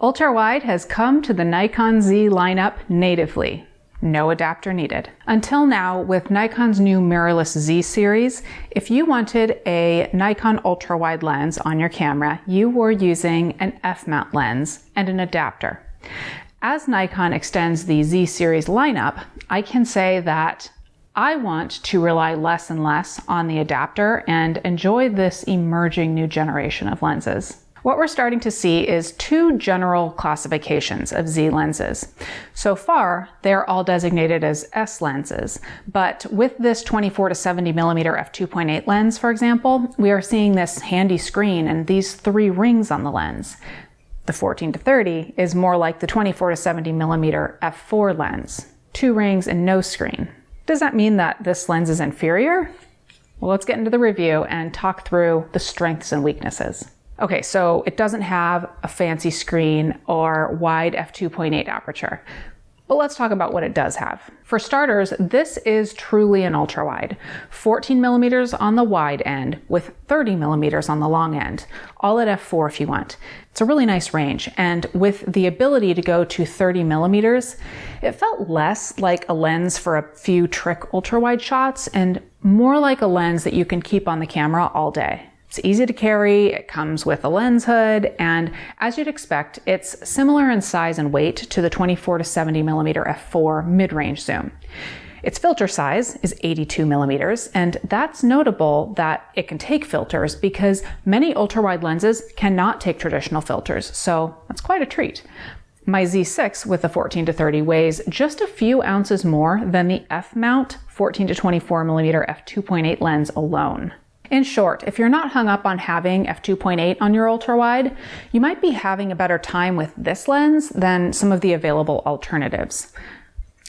Ultra-wide has come to the Nikon Z lineup natively. No adapter needed. Until now, with Nikon's new mirrorless Z series, if you wanted a Nikon ultra-wide lens on your camera, you were using an f-mount lens and an adapter. As Nikon extends the Z series lineup, I can say that I want to rely less and less on the adapter and enjoy this emerging new generation of lenses. What we're starting to see is two general classifications of Z lenses. So far, they're all designated as S lenses, but with this 24 to 70 millimeter f2.8 lens, for example, we are seeing this handy screen and these three rings on the lens. The 14 to 30 is more like the 24 to 70 millimeter f4 lens, 2 rings and no screen. Does that mean that this lens is inferior? Well, let's get into the review and talk through the strengths and weaknesses. Okay, so it doesn't have a fancy screen or wide f2.8 aperture, but let's talk about what it does have. For starters, this is truly an ultra-wide, 14 millimeters on the wide end with 30 millimeters on the long end, all at f4 if you want. It's a really nice range, and with the ability to go to 30 millimeters, it felt less like a lens for a few trick ultra-wide shots and more like a lens that you can keep on the camera all day. It's easy to carry, it comes with a lens hood, and as you'd expect, it's similar in size and weight to the 24 to 70 millimeter f4 mid-range zoom. Its filter size is 82 millimeters, and that's notable that it can take filters because many ultra-wide lenses cannot take traditional filters, so that's quite a treat. My Z6 with the 14 to 30 weighs just a few ounces more than the f-mount 14 to 24 millimeter f2.8 lens alone. In short, if you're not hung up on having f2.8 on your ultra-wide, you might be having a better time with this lens than some of the available alternatives.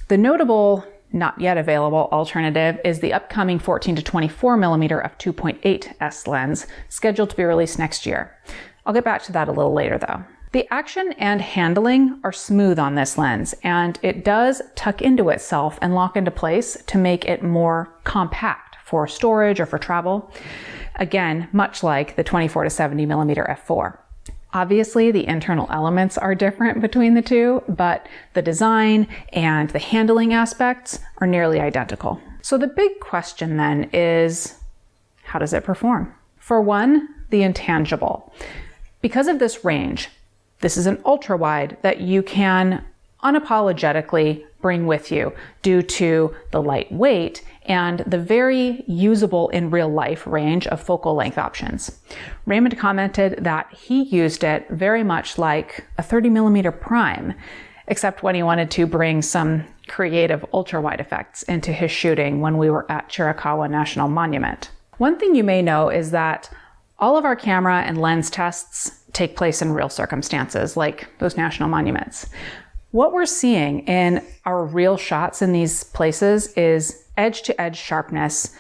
The notable, not yet available alternative is the upcoming 14 to 24 millimeter f2.8 S lens, scheduled to be released next year. I'll get back to that a little later though. The action and handling are smooth on this lens, and it does tuck into itself and lock into place to make it more compact for storage or for travel. Again, much like the 24 to 70 millimeter f4. Obviously, the internal elements are different between the two, but the design and the handling aspects are nearly identical. So the big question then is, how does it perform? For one, the intangible. Because of this range, this is an ultra-wide that you can unapologetically bring with you due to the light weight and the very usable in real life range of focal length options. Raymond commented that he used it very much like a 30 millimeter prime, except when he wanted to bring some creative ultra-wide effects into his shooting when we were at Chiricahua National Monument. One thing you may know is that all of our camera and lens tests take place in real circumstances, like those national monuments. What we're seeing in our real shots in these places is edge-to-edge sharpness,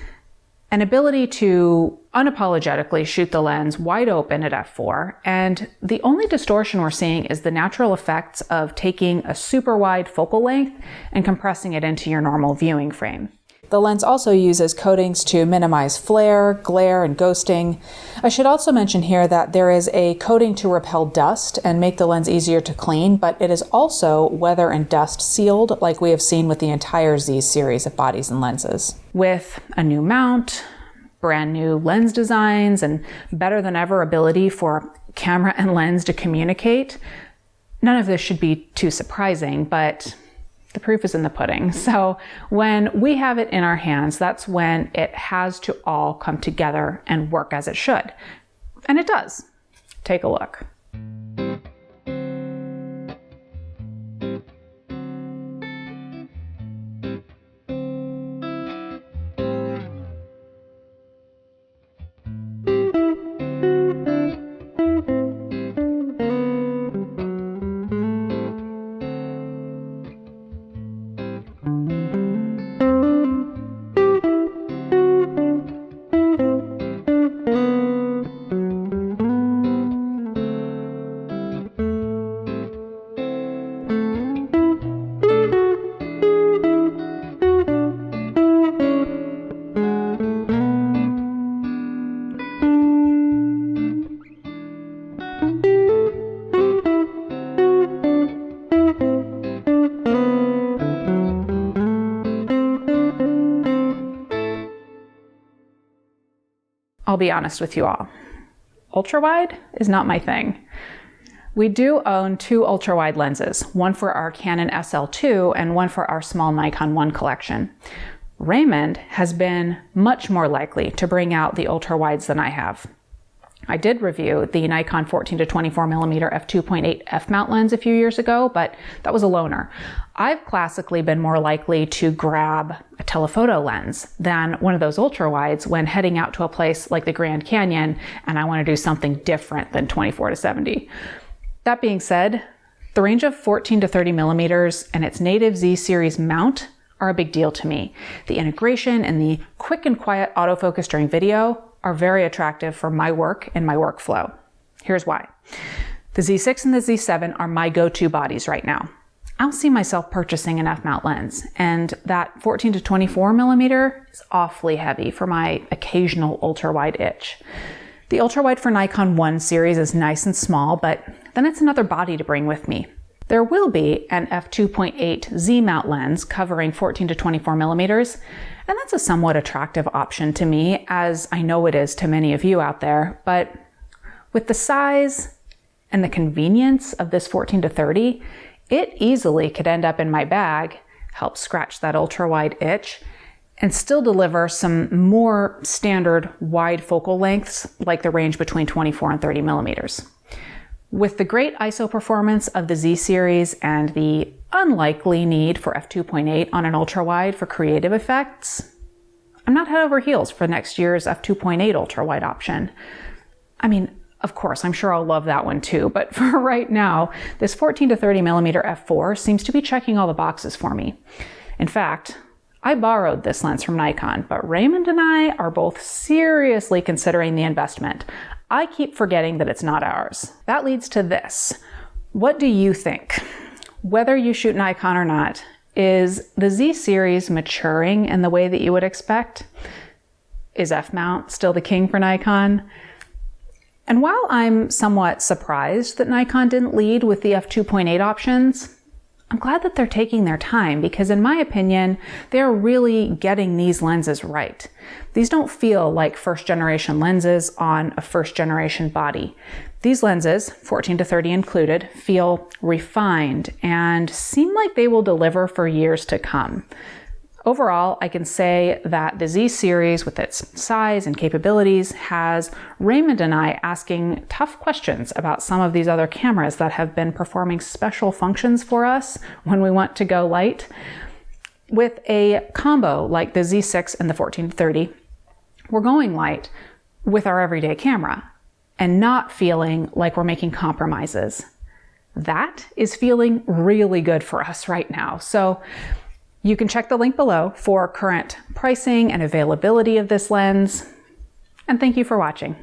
an ability to unapologetically shoot the lens wide open at f4, and the only distortion we're seeing is the natural effects of taking a super wide focal length and compressing it into your normal viewing frame. The lens also uses coatings to minimize flare, glare, and ghosting. I should also mention here that there is a coating to repel dust and make the lens easier to clean, but it is also weather and dust sealed like we have seen with the entire Z series of bodies and lenses. With a new mount, brand new lens designs, and better than ever ability for camera and lens to communicate, none of this should be too surprising, but the proof is in the pudding. So when we have it in our hands, that's when it has to all come together and work as it should. And it does. Take a look. be honest with you all. Ultrawide is not my thing. We do own 2 ultrawide lenses, one for our Canon SL2 and one for our small Nikon 1 collection. Raymond has been much more likely to bring out the ultrawides than I have. I did review the Nikon 14 to 24mm f2.8 f-mount lens a few years ago, but that was a loaner. I've classically been more likely to grab a telephoto lens than one of those ultrawides when heading out to a place like the Grand Canyon and I want to do something different than 24 to 70. That being said, the range of 14 to 30mm and its native Z series mount are a big deal to me. The integration and the quick and quiet autofocus during video are very attractive for my work and my workflow. Here's why. The Z6 and the Z7 are my go-to bodies right now. I don't see myself purchasing an f-mount lens, and that 14 to 24mm is awfully heavy for my occasional ultra-wide itch. The ultra-wide for Nikon 1 series is nice and small, but then it's another body to bring with me. There will be an f2.8 Z-mount lens covering 14 to 24mm, and that's a somewhat attractive option to me, as I know it is to many of you out there. But with the size and the convenience of this 14 to 30, it easily could end up in my bag, help scratch that ultra-wide itch, and still deliver some more standard wide focal lengths like the range between 24 and 30mm. With the great ISO performance of the Z series and the unlikely need for f2.8 on an ultrawide for creative effects, I'm not head over heels for next year's f2.8 ultrawide option. I mean, of course, I'm sure I'll love that one too, but for right now, this 14 to 30mm f4 seems to be checking all the boxes for me. In fact, I borrowed this lens from Nikon, but Raymond and I are both seriously considering the investment. I keep forgetting that it's not ours. That leads to this. What do you think? Whether you shoot Nikon or not, is the Z series maturing in the way that you would expect? Is f-mount still the king for Nikon? And while I'm somewhat surprised that Nikon didn't lead with the f2.8 options, I'm glad that they're taking their time because in my opinion, they're really getting these lenses right. These don't feel like first generation lenses on a first generation body. These lenses, 14 to 30 included, feel refined and seem like they will deliver for years to come. Overall, I can say that the Z series with its size and capabilities has Raymond and I asking tough questions about some of these other cameras that have been performing special functions for us when we want to go light. With a combo like the Z6 and the 14 to 30, we're going light with our everyday camera and not feeling like we're making compromises. That is feeling really good for us right now. So you can check the link below for current pricing and availability of this lens. And thank you for watching.